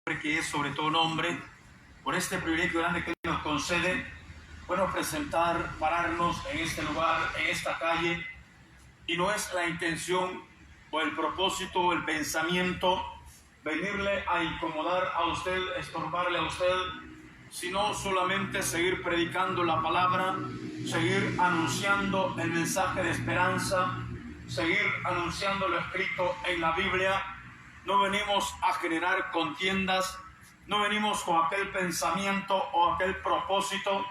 que es sobre todo nombre, por este privilegio grande que nos concede, bueno, pararnos en este lugar, en esta calle, y no es la intención o el propósito o el pensamiento venirle a incomodar a usted, estorbarle a usted, sino solamente seguir predicando la palabra, seguir anunciando el mensaje de esperanza, seguir anunciando lo escrito en la Biblia. No venimos a generar contiendas, no venimos con aquel pensamiento o aquel propósito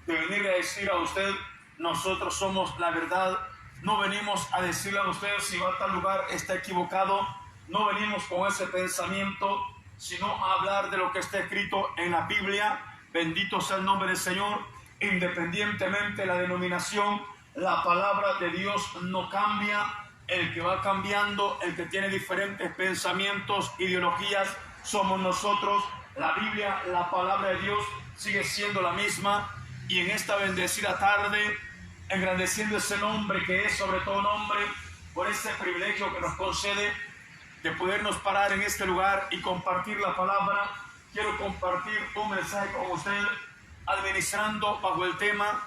de venir a decir a usted, nosotros somos la verdad. No venimos a decirle a usted si va a tal lugar está equivocado. No venimos con ese pensamiento, sino a hablar de lo que está escrito en la Biblia. Bendito sea el nombre del Señor. Independientemente de la denominación, la palabra de Dios no cambia. El que va cambiando, el que tiene diferentes pensamientos, ideologías, somos nosotros. La Biblia, la palabra de Dios, sigue siendo la misma. Y en esta bendecida tarde, engrandeciendo ese nombre que es sobre todo nombre, por ese privilegio que nos concede de podernos parar en este lugar y compartir la palabra, quiero compartir un mensaje con usted, administrando bajo el tema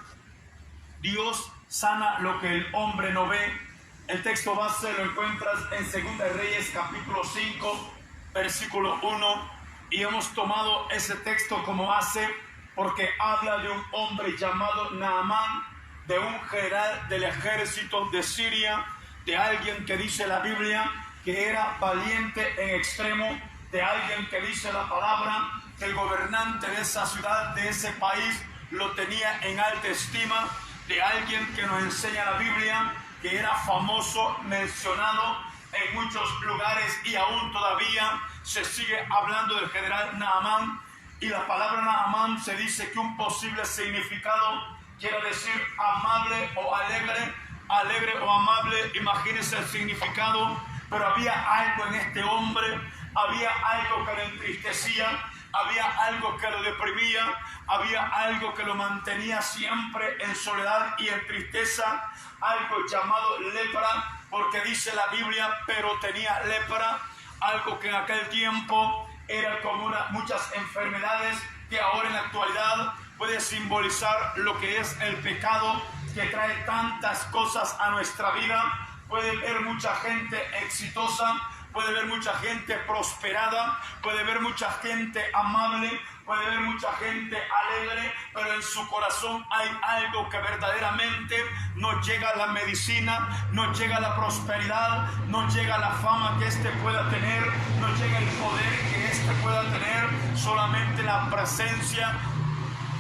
Dios sana lo que el hombre no ve. El texto base lo encuentras en 2 Reyes capítulo 5 versículo 1, y hemos tomado ese texto como base porque habla de un hombre llamado Naamán, de un general del ejército de Siria, de alguien que dice la Biblia que era valiente en extremo, de alguien que dice la palabra que el gobernante de esa ciudad, de ese país, lo tenía en alta estima, de alguien que nos enseña la Biblia que era famoso, mencionado en muchos lugares, y aún todavía se sigue hablando del general Naamán. Y la palabra Naamán se dice que un posible significado quiere decir amable o alegre, alegre o amable. Imagínense el significado, pero había algo en este hombre, había algo que lo entristecía, había algo que lo deprimía, había algo que lo mantenía siempre en soledad y en tristeza, algo llamado lepra, porque dice la Biblia, pero tenía lepra, algo que en aquel tiempo era como muchas enfermedades que ahora en la actualidad puede simbolizar lo que es el pecado que trae tantas cosas a nuestra vida. Puede ver mucha gente exitosa, puede ver mucha gente prosperada, puede ver mucha gente amable, puede ver mucha gente alegre, pero en su corazón hay algo que verdaderamente no llega a la medicina, no llega a la prosperidad, no llega a la fama que éste pueda tener, no llega el poder que éste pueda tener. Solamente la presencia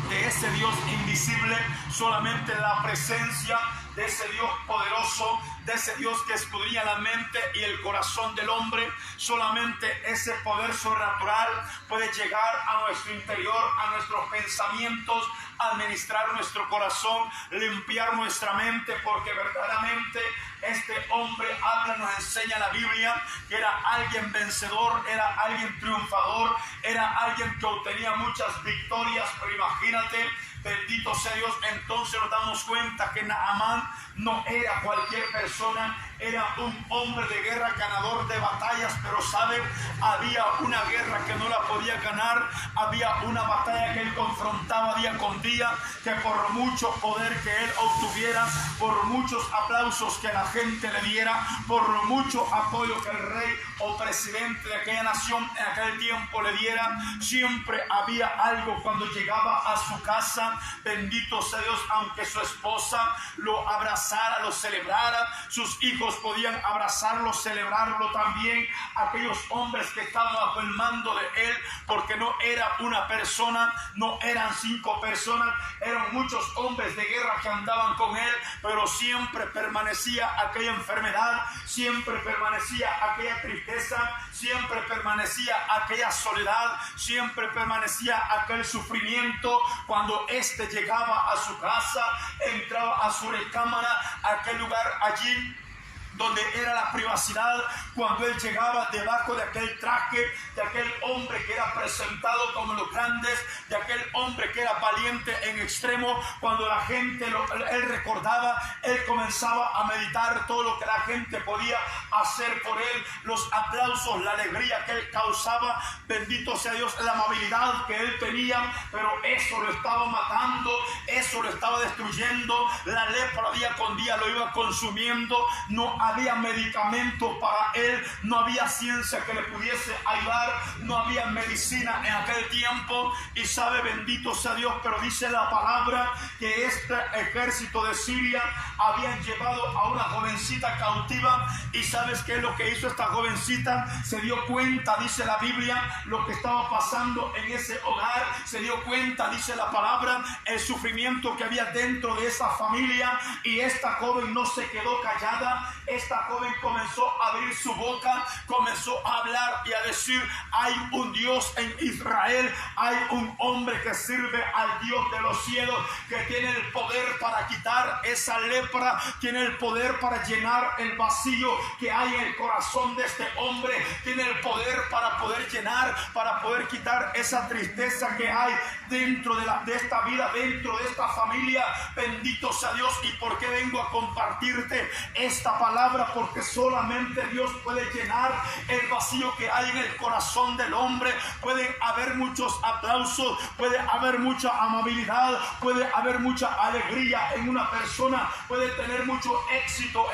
de ese Dios invisible, solamente la presencia de ese Dios poderoso, de ese Dios que escudriña la mente y el corazón del hombre, solamente ese poder sobrenatural puede llegar a nuestro interior, a nuestros pensamientos, administrar nuestro corazón, limpiar nuestra mente, porque verdaderamente este hombre habla, nos enseña la Biblia que era alguien vencedor, era alguien triunfador, era alguien que obtenía muchas victorias. Pero imagínate, bendito sea Dios, entonces nos damos cuenta que Naamán no era cualquier persona, era un hombre de guerra, ganador de batallas. Pero sabe, había una guerra que no la podía ganar, había una batalla que él confrontaba día con día, que por mucho poder que él obtuviera, por muchos aplausos que la gente le diera, por mucho apoyo que el rey o presidente de aquella nación en aquel tiempo le diera, siempre había algo cuando llegaba a su casa, bendito sea Dios, aunque su esposa lo abrazara, lo celebrara, sus hijos podían abrazarlo, celebrarlo también, aquellos hombres que estaban bajo el mando de él, porque no era una persona, no eran 5 personas, eran muchos hombres de guerra que andaban con él, pero siempre permanecía aquella enfermedad, siempre permanecía aquella tristeza, siempre permanecía aquella soledad, siempre permanecía aquel sufrimiento. Cuando éste llegaba a su casa, entraba a su recámara, a aquel lugar allí donde era la privacidad, cuando él llegaba debajo de aquel traje, de aquel hombre que era era presentado como los grandes, de aquel hombre que era valiente en extremo. Cuando la gente él recordaba, él comenzaba a meditar todo lo que la gente podía hacer por él, los aplausos, la alegría que él causaba, bendito sea Dios, la amabilidad que él tenía, pero eso lo estaba matando, eso lo estaba destruyendo. La lepra día con día lo iba consumiendo, no había medicamento para él, no había ciencia que le pudiese ayudar, no había medicina en aquel tiempo. Y sabe, bendito sea Dios, pero dice la palabra que este ejército de Siria habían llevado a una jovencita cautiva. Y sabes qué es lo que hizo esta jovencita, se dio cuenta, dice la Biblia, lo que estaba pasando en ese hogar, se dio cuenta, dice la palabra, el sufrimiento que había dentro de esa familia. Y esta joven no se quedó callada, esta joven comenzó a abrir su boca, comenzó a hablar y a decir: hay un Dios en Israel, hay un hombre que sirve al Dios de los cielos, que tiene el poder para quitar esa lepra, tiene el poder para llenar el vacío que hay en el corazón de este hombre, tiene el poder para poder llenar, para poder quitar esa tristeza que hay dentro de esta vida, dentro de esta familia. Bendito sea Dios. ¿Y por qué vengo a compartirte esta palabra? Porque solamente Dios puede llenar el vacío que hay en el corazón del hombre. Pueden haber muchos aplausos, puede haber mucha amabilidad, puede haber mucha alegría en una persona, puede tener mucho éxito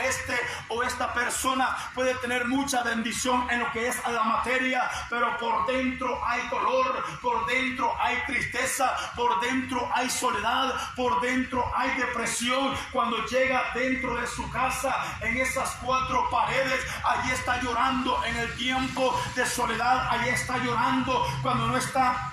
o esta persona, puede tener mucha bendición en lo que es la materia, pero por dentro hay dolor, por dentro hay tristeza, por dentro hay soledad, por dentro hay depresión. Cuando llega dentro de su casa, en esas cuatro paredes, allí está llorando en el tiempo de soledad, allí está llorando cuando no está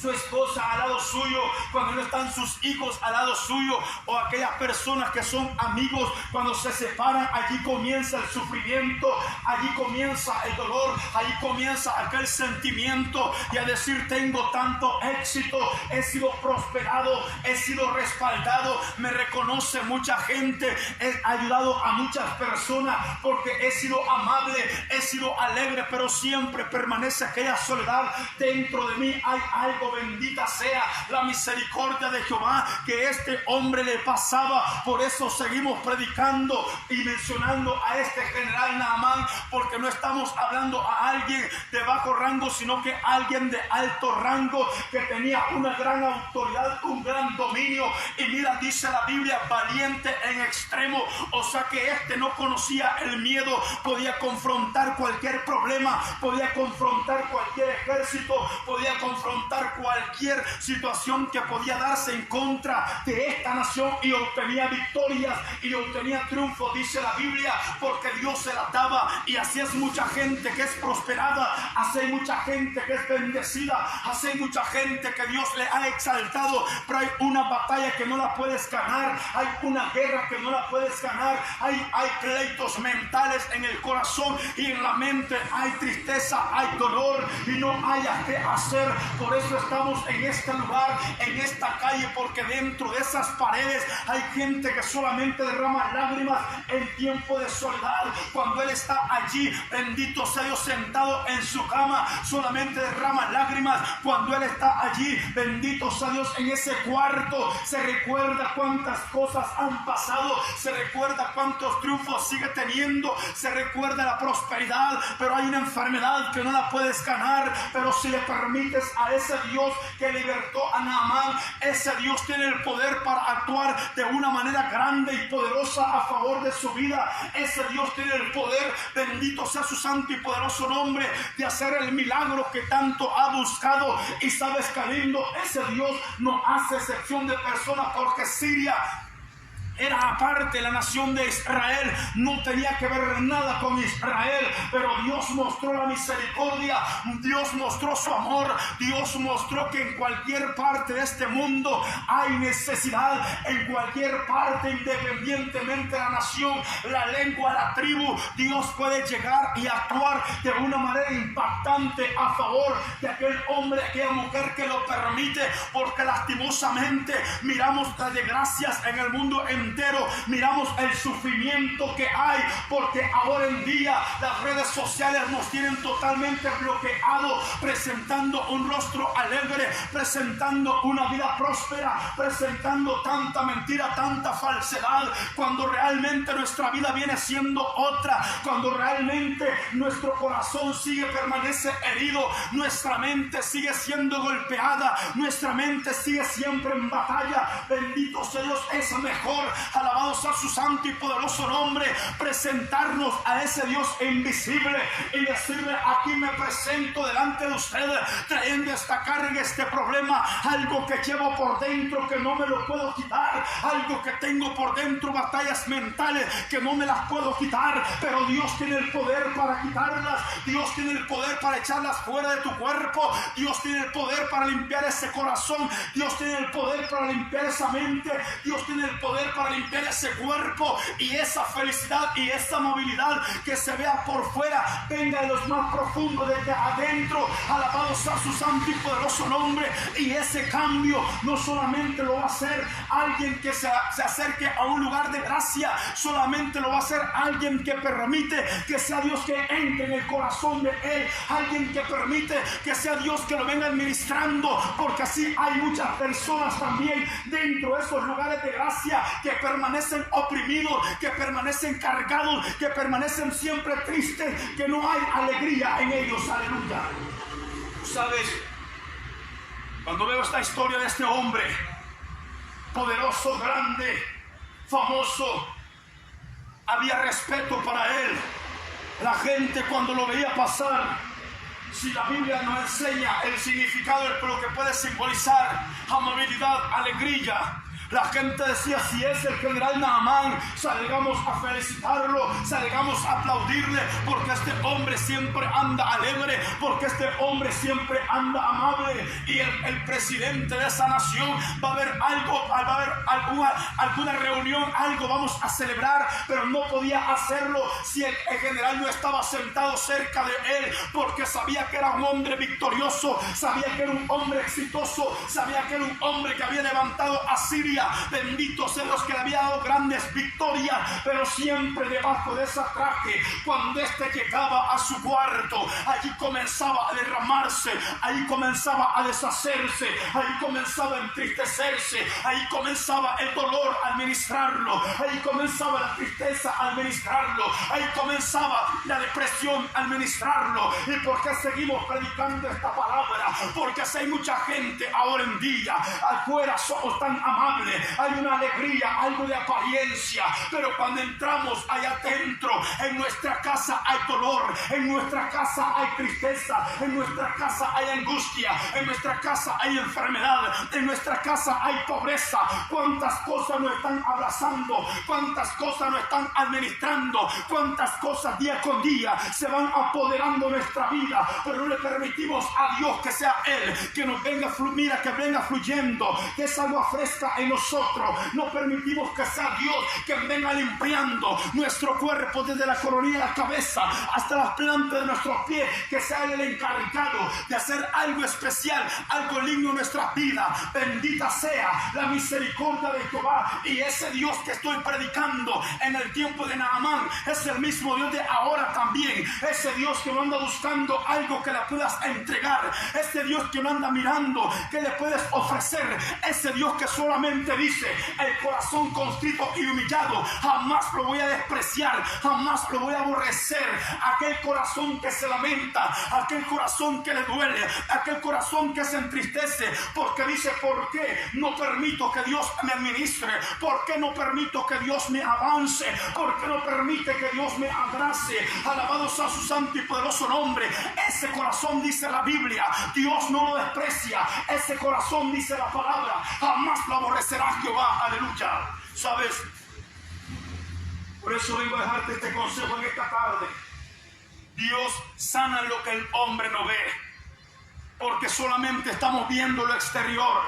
su esposa al lado suyo, cuando no están sus hijos al lado suyo, o aquellas personas que son amigos, cuando se separan, allí comienza el sufrimiento, allí comienza el dolor, allí comienza aquel sentimiento y a decir: tengo tanto éxito, he sido prosperado, he sido respaldado, me reconoce mucha gente, he ayudado a muchas personas porque he sido amable, he sido alegre, pero siempre permanece aquella soledad dentro de mí. Hay algo, bendita sea la misericordia de Jehová, que este hombre le pasaba. Por eso seguimos predicando y mencionando a este general Naamán, porque no estamos hablando a alguien de bajo rango, sino que alguien de alto rango, que tenía una gran autoridad, un gran dominio. Y mira, dice la Biblia, valiente en extremo, o sea que este no conocía el miedo, podía confrontar cualquier problema, podía confrontar cualquier ejército, podía confrontar cualquier situación que podía darse en contra de esta nación, y obtenía victorias y obtenía triunfo, dice la Biblia, porque Dios se la daba. Y así es mucha gente que es prosperada, así hay mucha gente que es bendecida, así hay mucha gente que Dios le ha exaltado, pero hay una batalla que no la puedes ganar, hay una guerra que no la puedes ganar, hay pleitos mentales en el corazón y en la mente, hay tristeza, hay dolor y no haya qué hacer. Por eso estamos en este lugar, en esta calle, porque dentro de esas paredes hay gente que solamente derrama lágrimas en tiempo de soledad. Cuando él está allí, bendito sea Dios, sentado en su cama, solamente derrama lágrimas. Cuando él está allí, bendito sea Dios, en ese cuarto, se recuerda cuántas cosas han pasado, se recuerda cuántos triunfos sigue teniendo, se recuerda la prosperidad, pero hay una enfermedad que no la puedes ganar. Pero si le permites a ese Dios que libertó a Naamán, ese Dios tiene el poder para actuar de una manera grande y poderosa a favor de su vida. Ese Dios tiene el poder, bendito sea su santo y poderoso nombre, de hacer el milagro que tanto ha buscado. Y sabes qué lindo, ese Dios no hace excepción de personas, porque Siria era aparte, la nación de Israel no tenía que ver nada con Israel, pero Dios mostró la misericordia, Dios mostró su amor, Dios mostró que en cualquier parte de este mundo hay necesidad, en cualquier parte, independientemente de la nación, la lengua, la tribu, Dios puede llegar y actuar de una manera impactante a favor de aquel hombre, aquella mujer que lo permite, porque lastimosamente miramos las desgracias en el mundo entero, entero miramos el sufrimiento que hay, porque ahora en día las redes sociales nos tienen totalmente bloqueado, presentando un rostro alegre, presentando una vida próspera, presentando tanta mentira, tanta falsedad, cuando realmente nuestra vida viene siendo otra, cuando realmente nuestro corazón permanece herido, nuestra mente sigue siendo golpeada, nuestra mente sigue siempre en batalla. Bendito sea Dios, es mejor, alabado sea su santo y poderoso nombre, presentarnos a ese Dios invisible y decirle: aquí me presento delante de ustedes, trayendo esta carga, este problema, algo que llevo por dentro que no me lo puedo quitar, algo que tengo por dentro, batallas mentales que no me las puedo quitar, pero Dios tiene el poder para quitarlas. Dios tiene el poder para echarlas fuera de tu cuerpo. Dios tiene el poder para limpiar ese corazón. Dios tiene el poder para limpiar esa mente. Dios tiene el poder para limpiar ese cuerpo, y esa felicidad y esa movilidad que se vea por fuera venga de los más profundos, desde adentro. Alabado sea su santo y poderoso nombre. Y ese cambio no solamente lo va a hacer alguien que se acerque a un lugar de gracia, solamente lo va a hacer alguien que permite que sea Dios que entre en el corazón de él, alguien que permite que sea Dios que lo venga administrando, porque así hay muchas personas también dentro de esos lugares de gracia que permanecen oprimidos, que permanecen cargados, que permanecen siempre tristes, que no hay alegría en ellos. Aleluya. ¿Sabes? Cuando veo esta historia de este hombre poderoso, grande, famoso, había respeto para él. La gente cuando lo veía pasar, si la Biblia nos enseña el significado de lo que puede simbolizar amabilidad, alegría, la gente decía: si es el general Naamán, salgamos a felicitarlo, salgamos a aplaudirle, porque este hombre siempre anda alegre, porque este hombre siempre anda amable. Y el presidente de esa nación va a haber algo, va a haber alguna reunión, algo vamos a celebrar, pero no podía hacerlo si el general no estaba sentado cerca de él, porque sabía que era un hombre victorioso, sabía que era un hombre exitoso, sabía que era un hombre que había levantado a Siria. Bendito sea Dios, que le había dado grandes victorias, pero siempre debajo de esa traje, cuando este llegaba a su cuarto, allí comenzaba a derramarse, ahí comenzaba a deshacerse, ahí comenzaba a entristecerse, ahí comenzaba el dolor a administrarlo, ahí comenzaba la tristeza a administrarlo, ahí comenzaba la depresión a administrarlo. ¿Y por qué seguimos predicando esta palabra? Porque si hay mucha gente ahora en día, afuera somos tan amables, hay una alegría, algo de apariencia, pero cuando entramos allá adentro, en nuestra casa hay dolor, en nuestra casa hay tristeza, en nuestra casa hay angustia, en nuestra casa hay enfermedad, en nuestra casa hay pobreza. Cuántas cosas nos están abrazando, cuántas cosas nos están administrando, cuántas cosas día con día se van apoderando de nuestra vida, pero no le permitimos a Dios que sea Él, que nos venga, mira, que venga fluyendo, que esa agua fresca en nosotros. No permitimos que sea Dios que venga limpiando nuestro cuerpo desde la coronilla de la cabeza hasta las plantas de nuestros pies, que sea Él el encargado de hacer algo especial, algo lindo en nuestra vida. Bendita sea la misericordia de Jehová. Y ese Dios que estoy predicando en el tiempo de Naamán es el mismo Dios de ahora también. Ese Dios que no anda buscando algo que le puedas entregar, ese Dios que no anda mirando que le puedes ofrecer, ese Dios que solamente dice: el corazón contrito y humillado jamás lo voy a despreciar, jamás lo voy a aborrecer. Aquel corazón que se lamenta, aquel corazón que le duele, aquel corazón que se entristece, porque dice: ¿por qué no permito que Dios me administre? ¿Por qué no permito que Dios me avance? ¿Por qué no permite que Dios me abrace? Alabado sea su santo y poderoso nombre. Ese corazón, dice la Biblia, Dios no lo desprecia. Ese corazón, dice la palabra, jamás lo aborrecerá Jehová. Aleluya. ¿Sabes? Por eso vengo a dejarte este consejo en esta tarde. Dios sana lo que el hombre no ve, porque solamente estamos viendo lo exterior,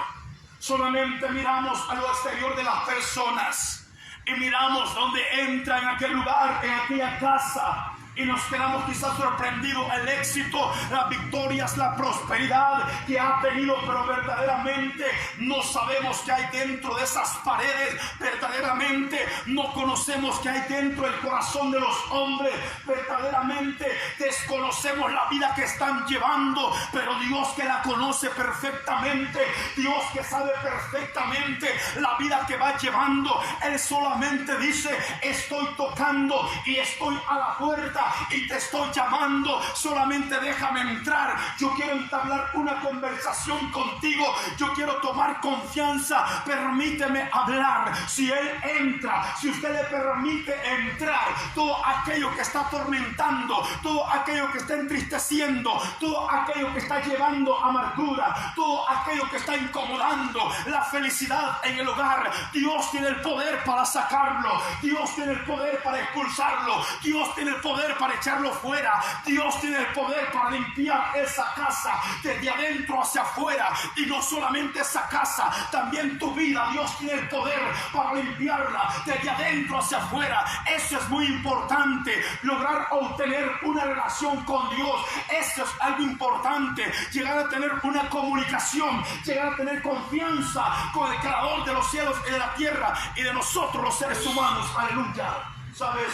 solamente miramos a lo exterior de las personas y miramos dónde entra en aquel lugar, en aquella casa, y nos quedamos quizás sorprendidos el éxito, las victorias, la prosperidad que ha tenido, pero verdaderamente no sabemos qué hay dentro de esas paredes, verdaderamente no conocemos qué hay dentro del corazón de los hombres, verdaderamente desconocemos la vida que están llevando, pero Dios que la conoce perfectamente, Dios que sabe perfectamente la vida que va llevando, Él solamente dice: estoy tocando y estoy a la puerta y te estoy llamando, solamente déjame entrar. Yo quiero entablar una conversación contigo, yo quiero tomar confianza, permíteme hablar. Si Él entra, si usted le permite entrar, todo aquello que está atormentando, todo aquello que está entristeciendo, todo aquello que está llevando amargura, todo aquello que está incomodando la felicidad en el hogar, Dios tiene el poder para sacarlo, Dios tiene el poder para expulsarlo, Dios tiene el poder para echarlo fuera, Dios tiene el poder para limpiar esa casa desde adentro hacia afuera. Y no solamente esa casa, también tu vida, Dios tiene el poder para limpiarla desde adentro hacia afuera. Eso es muy importante, lograr obtener una relación con Dios. Eso es algo importante, llegar a tener una comunicación, llegar a tener confianza con el creador de los cielos y de la tierra y de nosotros los seres humanos. Aleluya. ¿Sabes?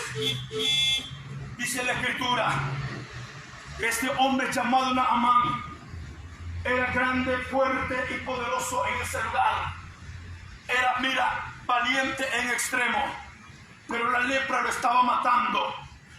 Dice la escritura que este hombre llamado Naamán era grande, fuerte y poderoso en ese lugar. Era, mira, valiente en extremo, pero la lepra lo estaba matando.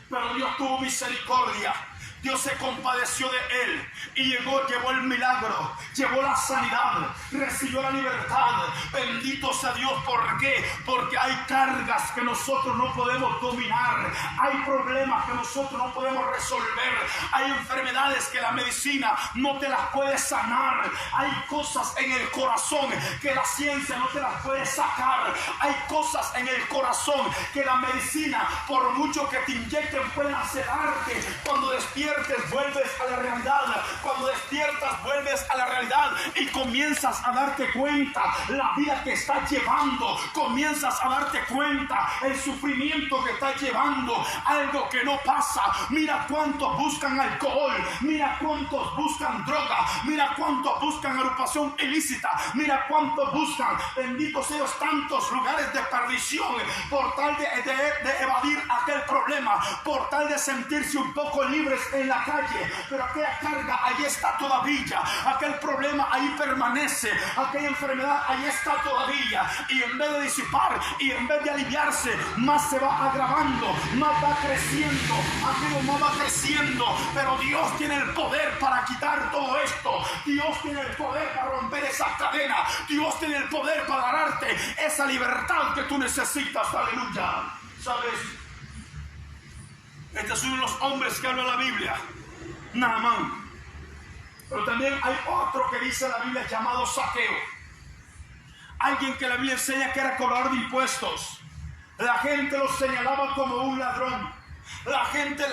Pero Dios tuvo misericordia, Dios se compadeció de él y llevó el milagro, llevó la sanidad, recibió la libertad. Bendito sea Dios. ¿Por qué? Porque hay cargas que nosotros no podemos dominar, hay problemas que nosotros no podemos resolver, hay enfermedades que la medicina no te las puede sanar, hay cosas en el corazón que la ciencia no te las puede sacar, hay cosas en el corazón que la medicina, por mucho que te inyecten, pueden sedarte. Cuando despiertes, vuelves a la realidad. Cuando despiertas, vuelves a la realidad y comienzas a darte cuenta la vida que estás llevando, comienzas a darte cuenta el sufrimiento que estás llevando, algo que no pasa. Mira cuántos buscan alcohol, mira cuántos buscan droga, mira cuántos buscan agrupación ilícita, mira cuántos buscan, benditos ellos, tantos lugares de perdición por tal de evadir aquel problema, por tal de sentirse un poco libres en la calle. Pero aquella carga ahí está todavía, aquel problema ahí permanece, aquella enfermedad ahí está todavía, y en vez de disipar y en vez de aliviarse, más se va agravando, más va creciendo, aquello más va creciendo. Pero Dios tiene el poder para quitar todo esto, Dios tiene el poder para romper esa cadena, Dios tiene el poder para darte esa libertad que tú necesitas. Aleluya. ¿Sabes? Este es uno de los hombres que habla la Biblia, Naamán. Pero también hay otro que dice la Biblia llamado Zaqueo. Alguien que la Biblia enseña que era cobrador de impuestos. La gente lo señalaba como un ladrón. La gente,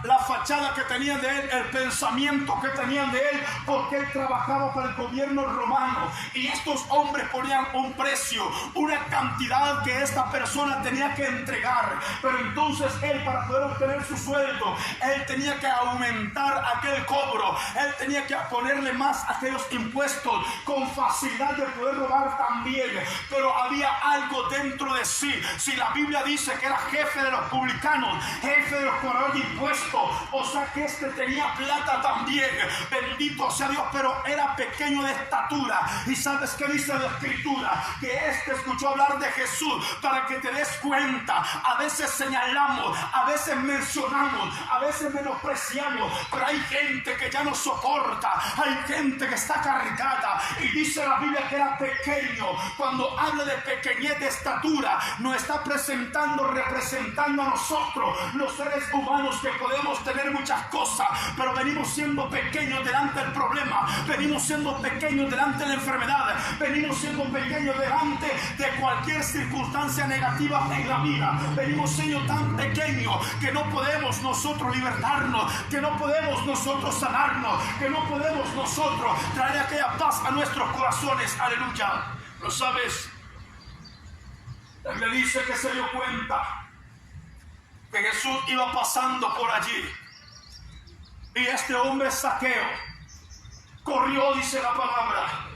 la fachada que tenían de él, el pensamiento que tenían de él, porque él trabajaba para el gobierno romano. Y estos hombres ponían un precio, una cantidad que esta persona tenía que entregar. Pero entonces él, para poder obtener su sueldo, él tenía que aumentar aquel cobro. Él tenía que ponerle más a aquellos impuestos, con facilidad de poder robar también. Pero había algo dentro de sí. Si la Biblia dice que era jefe de los publicanos, jefe de los cobradores de impuestos, o sea que este tenía plata también, bendito sea Dios, pero era pequeño de estatura. Y sabes qué dice la escritura, que este escuchó hablar de Jesús. Para que te des cuenta, a veces señalamos, a veces mencionamos, a veces menospreciamos, pero hay gente que ya no soporta, hay gente que está cargada. Y dice la Biblia que era pequeño. Cuando habla de pequeñez de estatura, nos está representando a nosotros, los seres humanos, que podemos tener muchas cosas, pero venimos siendo pequeños delante del problema, venimos siendo pequeños delante de la enfermedad, venimos siendo pequeños delante de cualquier circunstancia negativa en la vida. Venimos siendo tan pequeños que no podemos nosotros libertarnos, que no podemos nosotros sanarnos, que no podemos nosotros traer aquella paz a nuestros corazones. Aleluya. ¿Lo sabes? Él le dice que se dio cuenta que Jesús iba pasando por allí. Y este hombre Zaqueo corrió, dice la palabra,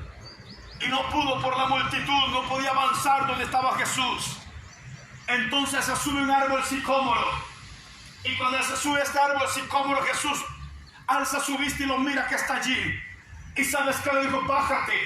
y no pudo por la multitud, no podía avanzar donde estaba Jesús. Entonces se sube un árbol sicómoro, y cuando se sube este árbol sicómoro, Jesús alza su vista y lo mira que está allí. Y sabes que le dijo: bájate,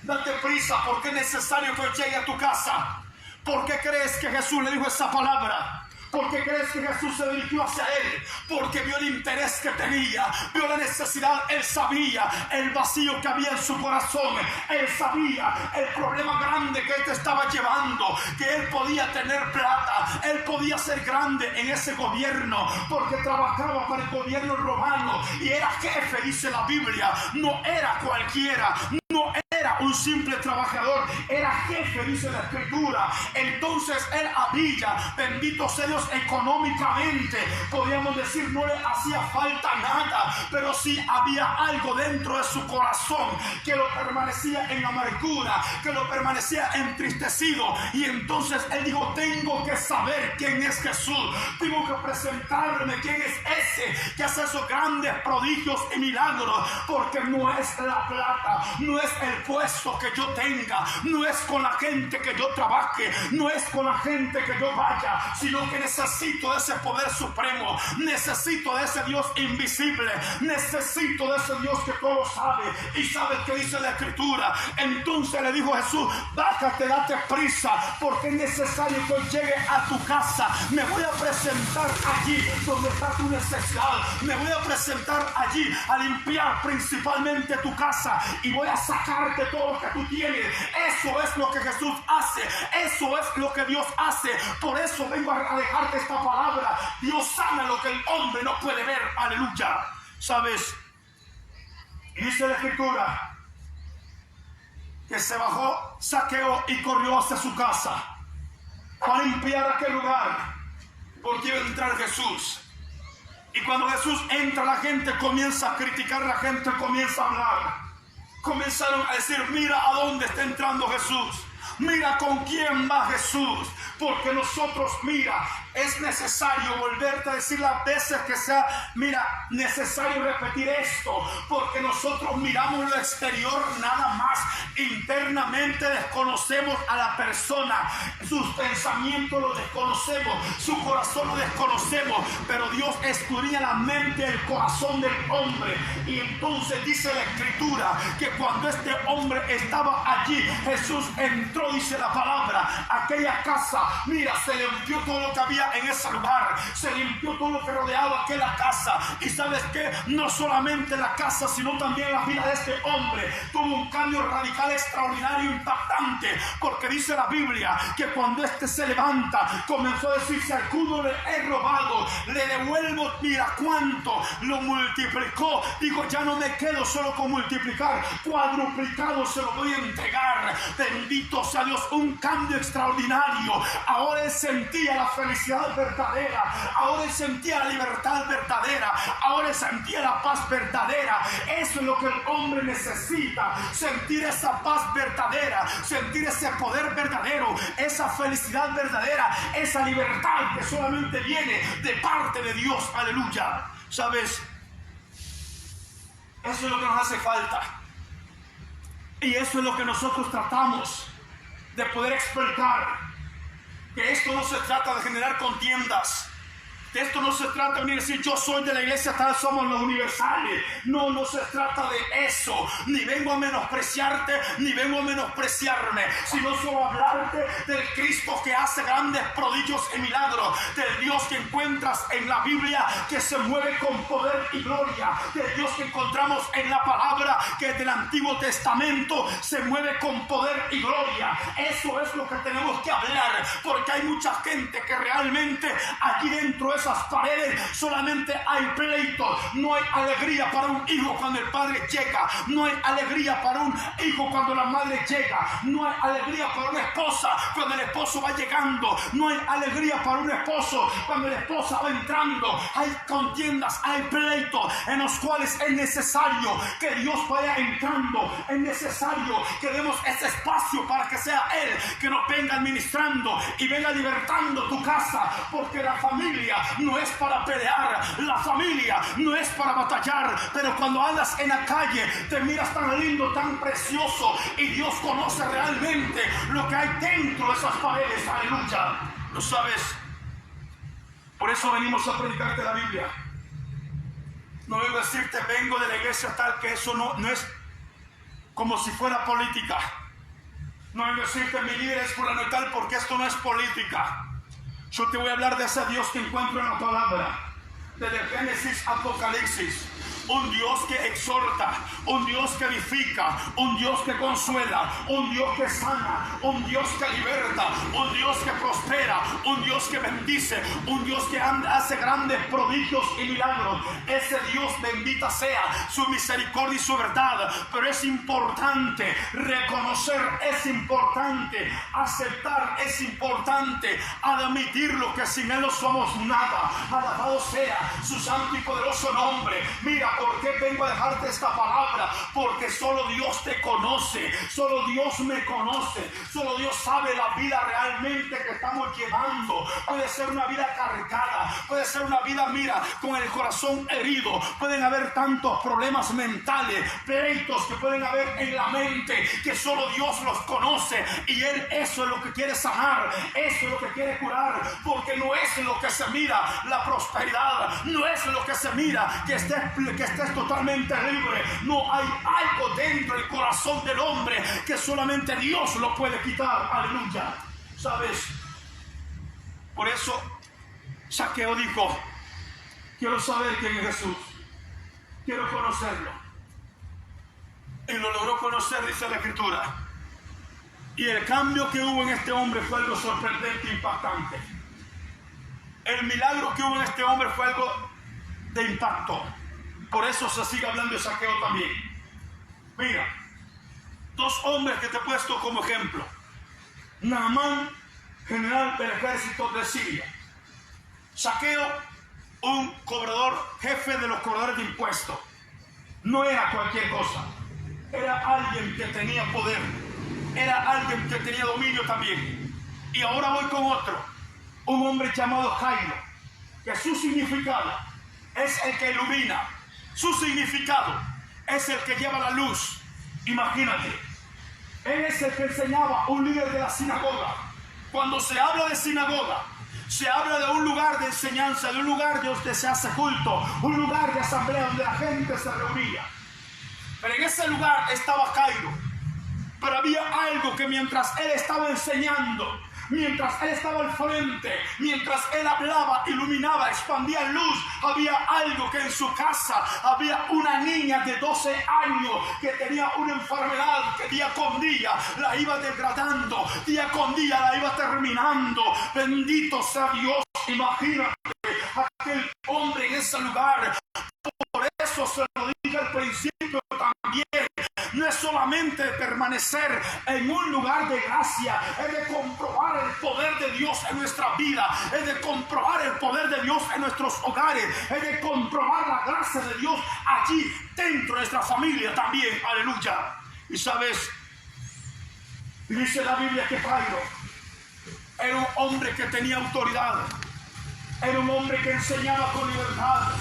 date prisa, porque es necesario que llegue a tu casa. ¿Por qué crees que Jesús le dijo esa palabra? ¿Por qué crees que Jesús se dirigió hacia él? Porque vio el interés que tenía, vio la necesidad. Él sabía el vacío que había en su corazón. Él sabía el problema grande que él te estaba llevando, que él podía tener plata, él podía ser grande en ese gobierno, porque trabajaba para el gobierno romano y era jefe, dice la Biblia. No era cualquiera, no era un simple trabajador, era jefe, dice la Escritura. Entonces él había, bendito sea Dios, económicamente, podríamos decir, no le hacía falta nada, pero sí había algo dentro de su corazón que lo permanecía en amargura, que lo permanecía entristecido. Y entonces él dijo: tengo que saber quién es Jesús, tengo que presentarme quién es ese que hace esos grandes prodigios y milagros, porque no es la plata, no es el puesto que yo tenga, no es con la gente que yo trabaje, no es con la gente que yo vaya, sino que necesito de ese poder supremo, necesito de ese Dios invisible, necesito de ese Dios que todo sabe. Y sabe que dice la Escritura. Entonces le dijo Jesús: bájate, date prisa, porque es necesario que hoy llegue a tu casa. Me voy a presentar allí donde está tu necesidad, me voy a presentar allí a limpiar principalmente tu casa, y voy a sacarte todo lo que tú tienes. Eso es lo que Jesús hace, eso es lo que Dios hace. Por eso vengo a dejarte esta palabra. Dios sana lo que el hombre no puede ver. Aleluya. ¿Sabes? Dice la Escritura que se bajó Zaqueo y corrió hacia su casa para limpiar aquel lugar, porque iba a entrar Jesús. Y cuando Jesús entra, la gente comienza a criticar, la gente comienza a hablar. Comenzaron a decir: mira a dónde está entrando Jesús, mira con quién va Jesús. Porque nosotros, mira, es necesario volverte a decir las veces que sea, mira, necesario repetir esto, porque nosotros miramos lo exterior nada más, internamente desconocemos a la persona, sus pensamientos los desconocemos, su corazón lo desconocemos, pero Dios escudriña la mente y el corazón del hombre. Y entonces dice la Escritura que cuando este hombre estaba allí, Jesús entró, dice la palabra, aquella casa. Mira, se limpió todo lo que había en ese lugar, se limpió todo lo que rodeaba aquella casa. Y sabes que no solamente la casa, sino también la vida de este hombre tuvo un cambio radical, extraordinario, impactante, porque dice la Biblia que cuando este se levanta, comenzó a decir: si a alguno le he robado, le devuelvo, mira cuánto lo multiplicó. Digo, ya no me quedo solo con multiplicar, cuadruplicado se lo voy a entregar. Bendito sea Dios, un cambio extraordinario. Ahora él sentía la felicidad verdadera, ahora él sentía la libertad verdadera, ahora él sentía la paz verdadera. Eso es lo que el hombre necesita, sentir esa paz verdadera, sentir ese poder verdadero, esa felicidad verdadera, esa libertad que solamente viene de parte de Dios. Aleluya. ¿Sabes? Eso es lo que nos hace falta, y eso es lo que nosotros tratamos de poder explicar. Que esto no se trata de generar contiendas, que esto no se trata de venir y decir: yo soy de la iglesia tal, somos los universales. No, no se trata de eso. Ni vengo a menospreciarte, ni vengo a menospreciarme, sino solo hablarte del Cristo que hace grandes prodigios y milagros, del Dios que encuentras en la Biblia, que se mueve con poder y gloria, del Dios que encontramos en la palabra, que del Antiguo Testamento se mueve con poder y gloria. Eso es lo que tenemos que hablar, porque hay mucha gente que realmente allí dentro de esas paredes solamente hay pleito. No hay alegría para un hijo cuando el padre llega. No hay alegría para un hijo cuando la madre llega. No hay alegría para una esposa cuando el esposo va llegando. No hay alegría para un esposo cuando la esposa va entrando. Hay contiendas, hay pleitos en los cuales es necesario que Dios vaya entrando. Es necesario que demos ese espacio para que sea Él que nos venga administrando y venga libertando tu casa, porque la familia no es para pelear, la familia no es para batallar, pero cuando andas en la calle te miras tan lindo, tan precioso, y Dios conoce realmente lo que hay dentro de esas paredes. Aleluya. ¿Lo sabes? Por eso venimos a predicarte la Biblia. No vengo a decirte vengo de la iglesia tal, que eso no es como si fuera política. No vengo a decirte mi líder es fulano y tal, porque esto no es política. Yo te voy a hablar de ese Dios que encuentro en la palabra, desde Génesis a Apocalipsis. Un Dios que exhorta, un Dios que edifica, un Dios que consuela, un Dios que sana, un Dios que liberta, un Dios que prospera, un Dios que bendice, un Dios que hace grandes prodigios y milagros. Ese Dios bendita sea su misericordia y su verdad. Pero es importante reconocer, es importante aceptar, es importante admitirlo, que sin Él no somos nada. Alabado sea su santo y poderoso nombre. Mira, ¿por qué vengo a dejarte esta palabra? Porque solo Dios te conoce, solo Dios me conoce, solo Dios sabe la vida realmente que estamos llevando. Puede ser una vida cargada, puede ser una vida, mira, con el corazón herido. Pueden haber tantos problemas mentales, pleitos que pueden haber en la mente, que solo Dios los conoce, y Él eso es lo que quiere sanar, eso es lo que quiere curar, porque no es lo que se mira la prosperidad, no es lo que se mira que estés totalmente libre. No, hay algo dentro del corazón del hombre que solamente Dios lo puede quitar. Aleluya. ¿Sabes? Por eso Zaqueo dijo: quiero saber quién es Jesús, quiero conocerlo. Y lo logró conocer, dice la Escritura. Y el cambio que hubo en este hombre fue algo sorprendente e impactante. El milagro que hubo en este hombre fue algo de impacto. Por eso se sigue hablando de Zaqueo también. Mira, dos hombres que te he puesto como ejemplo. Naamán, general del ejército de Siria. Zaqueo, un cobrador, jefe de los cobradores de impuestos. No era cualquier cosa. Era alguien que tenía poder. Era alguien que tenía dominio también. Y ahora voy con otro. Un hombre llamado Jairo, que su significado es el que ilumina. Su significado es el que lleva la luz. Imagínate, él es el que enseñaba, un líder de la sinagoga. Cuando se habla de sinagoga, se habla de un lugar de enseñanza, de un lugar donde se hace culto, un lugar de asamblea donde la gente se reunía. Pero en ese lugar estaba Jairo. Pero había algo que mientras él estaba enseñando, mientras él estaba al frente, mientras él hablaba, iluminaba, expandía luz, había algo que en su casa había una niña de 12 años que tenía una enfermedad que día con día la iba degradando, día con día la iba terminando. Bendito sea Dios. Imagínate aquel hombre en ese lugar. Por eso se lo dije al principio también. No es solamente permanecer en un lugar de gracia, es de comprobar el poder de Dios en nuestra vida, es de comprobar el poder de Dios en nuestros hogares, es de comprobar la gracia de Dios allí dentro de nuestra familia también. Aleluya. Y sabes, dice la Biblia que Jairo era un hombre que tenía autoridad, era un hombre que enseñaba con libertad,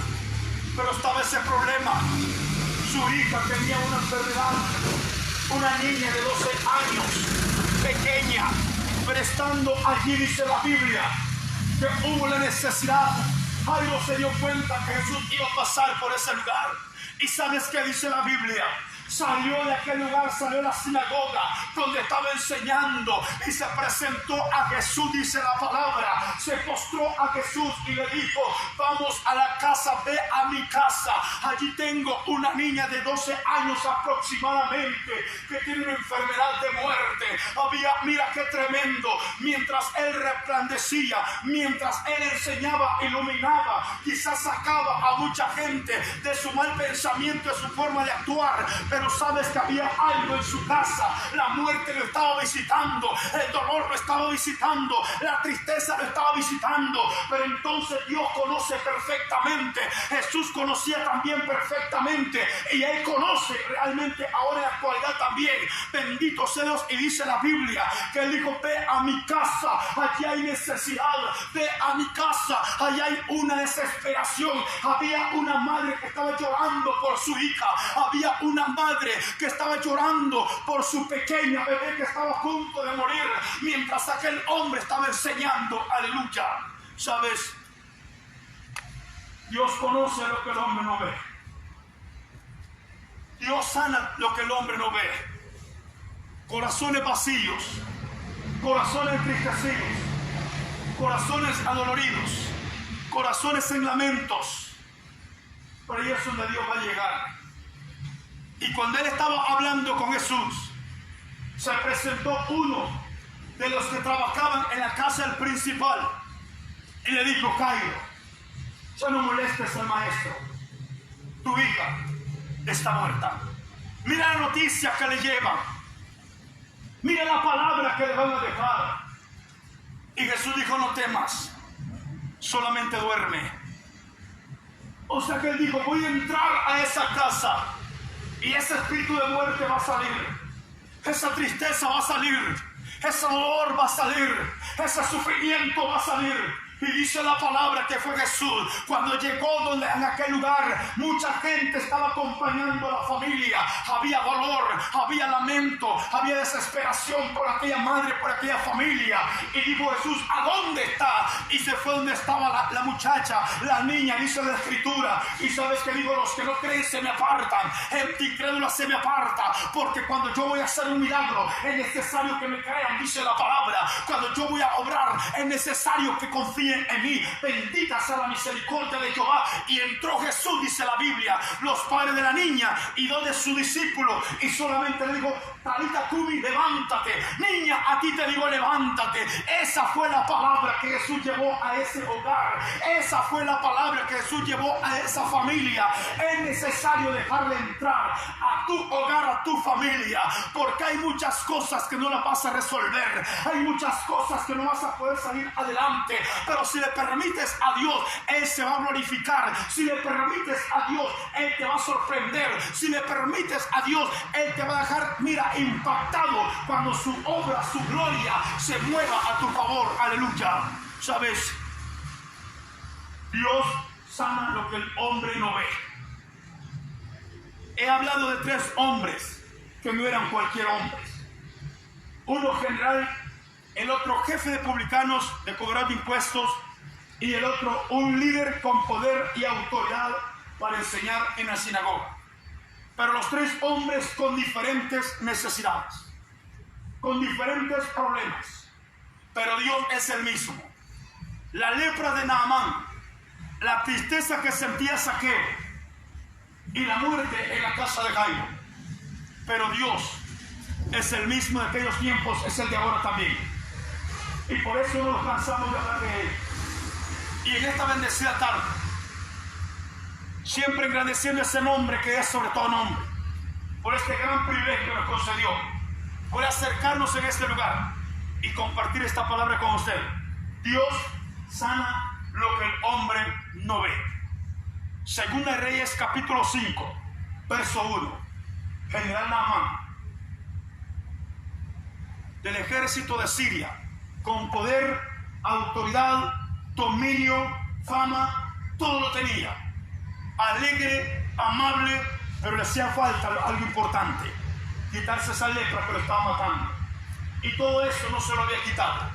pero estaba ese problema. Su hija tenía una enfermedad, una niña de 12 años, pequeña, pero estando allí, dice la Biblia, que hubo la necesidad. Jairo se dio cuenta que Jesús iba a pasar por ese lugar. ¿Y sabes qué dice la Biblia? salió de aquel lugar, salió a la sinagoga donde estaba enseñando y se presentó a Jesús, dice la palabra. Se postró a Jesús y le dijo: vamos a la casa, ve a mi casa. Allí tengo una niña de 12 años aproximadamente que tiene una enfermedad de muerte. Mira qué tremendo, mientras él resplandecía, mientras él enseñaba, iluminaba, quizás sacaba a mucha gente de su mal pensamiento, de su forma de actuar, pero sabes que había algo en su casa. La muerte lo estaba visitando, el dolor lo estaba visitando, la tristeza lo estaba visitando, pero entonces Dios conoce perfectamente. Jesús conocía también perfectamente, y él conoce realmente ahora en la actualidad también. Bendito sea Dios. Y dice la Biblia que él dijo: ve a mi casa, allí hay necesidad, ve a mi casa, allí hay una desesperación. Había una madre que estaba llorando por su hija, había una madre que estaba llorando por su pequeña bebé que estaba a punto de morir, mientras aquel hombre estaba enseñando. Aleluya. ¿Sabes? Dios conoce lo que el hombre no ve. Dios sana lo que el hombre no ve. Corazones vacíos, corazones entristecidos, corazones adoloridos, corazones en lamentos. Pero ahí es donde Dios va a llegar. Y cuando él estaba hablando con Jesús, se presentó uno de los que trabajaban en la casa del principal y le dijo: Jairo, ya no molestes al maestro, tu hija está muerta. Mira la noticia que le llevan, mira la palabra que le van a dejar. Y Jesús dijo: no temas, solamente duerme. O sea que él dijo: voy a entrar a esa casa y ese espíritu de muerte va a salir, esa tristeza va a salir, ese dolor va a salir, ese sufrimiento va a salir. Y dice la palabra que fue Jesús cuando llegó donde en aquel lugar mucha gente estaba acompañando a la familia. Había dolor, había lamento, había desesperación por aquella madre, por aquella familia. Y dijo Jesús: ¿a dónde está? Y se fue donde estaba la muchacha, la niña, dice la escritura. Y sabes que digo: los que no creen se me apartan, gente incrédula se me aparta, porque cuando yo voy a hacer un milagro es necesario que me crean, dice la palabra. Cuando yo voy a obrar es necesario que confíen en mí. Bendita sea la misericordia de Jehová. Y entró Jesús, dice la Biblia, los padres de la niña y dos de sus discípulos, y solamente le dijo: Talita cumi, levántate. Niña, a ti te digo, levántate. Esa fue la palabra que Jesús llevó a ese hogar. Esa fue la palabra que Jesús llevó a esa familia. Es necesario dejarle entrar a tu hogar, a tu familia, porque hay muchas cosas que no las vas a resolver, hay muchas cosas que no vas a poder salir adelante, pero si le permites a Dios, Él se va a glorificar. Si le permites a Dios, Él te va a sorprender. Si le permites a Dios, Él te va a dejar, mira, impactado cuando su obra, su gloria se mueva a tu favor. Aleluya. ¿Sabes? Dios sana lo que el hombre no ve. He hablado de 3 hombres que no eran cualquier hombre. Uno general, el otro jefe de publicanos de cobrar impuestos, y el otro un líder con poder y autoridad para enseñar en la sinagoga. Pero los 3 hombres con diferentes necesidades, con diferentes problemas, pero Dios es el mismo. La lepra de Naamán, la tristeza que sentía Zaqueo y la muerte en la casa de Jairo. Pero Dios es el mismo de aquellos tiempos, es el de ahora también. Y por eso no nos cansamos de hablar de Él. Y en esta bendecida tarde, siempre engrandeciendo ese nombre que es sobre todo nombre, por este gran privilegio que nos concedió, por acercarnos en este lugar y compartir esta palabra con usted. Dios sana lo que el hombre no ve. Segunda de Reyes, capítulo 5, verso 1. General Naamán, del ejército de Siria, con poder, autoridad, dominio, fama, todo lo tenía. Alegre, amable, pero le hacía falta algo importante: quitarse esa lepra que lo estaba matando. Y todo eso no se lo había quitado,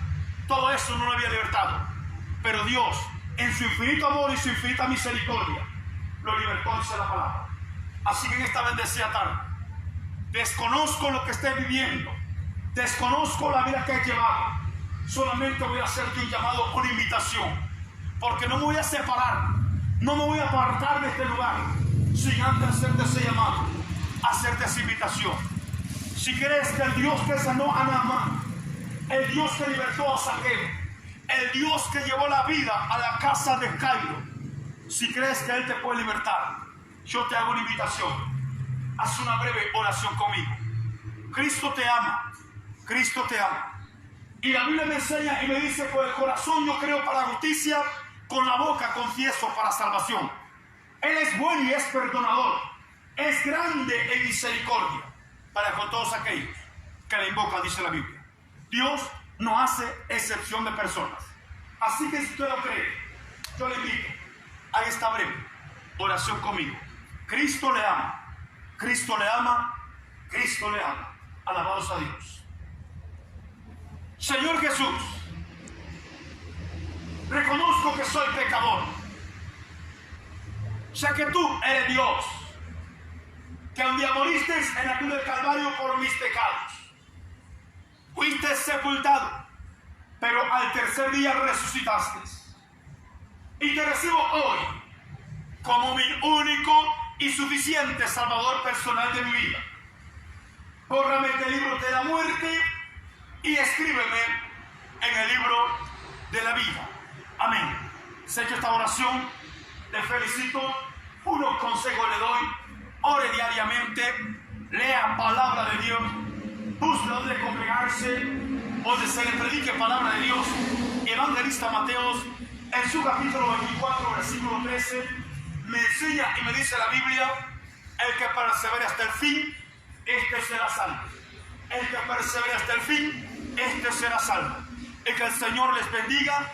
todo eso no lo había libertado. Pero Dios, en su infinito amor y su infinita misericordia, lo libertó, dice la palabra. Así que en esta bendecida tarde, Desconozco lo que estés viviendo. Desconozco la vida que has llevado. Solamente voy a hacerte un llamado, una invitación. Porque no me voy a separar. No me voy a apartar de este lugar sin antes hacerte ese llamado, hacerte esa invitación. Si crees que el Dios que sanó a Naamán, el Dios que libertó a Saqueo, el Dios que llevó la vida a la casa de Jairo, si crees que Él te puede libertar, yo te hago una invitación. Haz una breve oración conmigo. Cristo te ama. Cristo te ama. Y la Biblia me enseña y me dice: con el corazón yo creo para justicia, con la boca confieso para salvación. Él es bueno y es perdonador. Es grande en misericordia para con todos aquellos que le invocan, dice la Biblia. Dios no hace excepción de personas. Así que si usted lo cree, yo le invito a esta breve oración conmigo. Cristo le ama. Cristo le ama. Cristo le ama. Alabados a Dios. Señor Jesús, reconozco que soy pecador. Sé que tú eres Dios, que un día moriste en la cruz del Calvario por mis pecados. Fuiste sepultado, pero al tercer día resucitaste. Y te recibo hoy como mi único y suficiente Salvador personal de mi vida. Bórrame del libro de la muerte y escríbeme en el libro de la vida. Amén. Sé que esta oración, le felicito, unos consejos le doy. Ore diariamente, lea palabra de Dios, busque donde congregarse, donde se le predique palabra de Dios. Evangelista Mateos, en su capítulo 24, versículo 13, me enseña y me dice la Biblia: el que persevere hasta el fin, este será salvo. El que persevere hasta el fin, este será salvo. Y que el Señor les bendiga.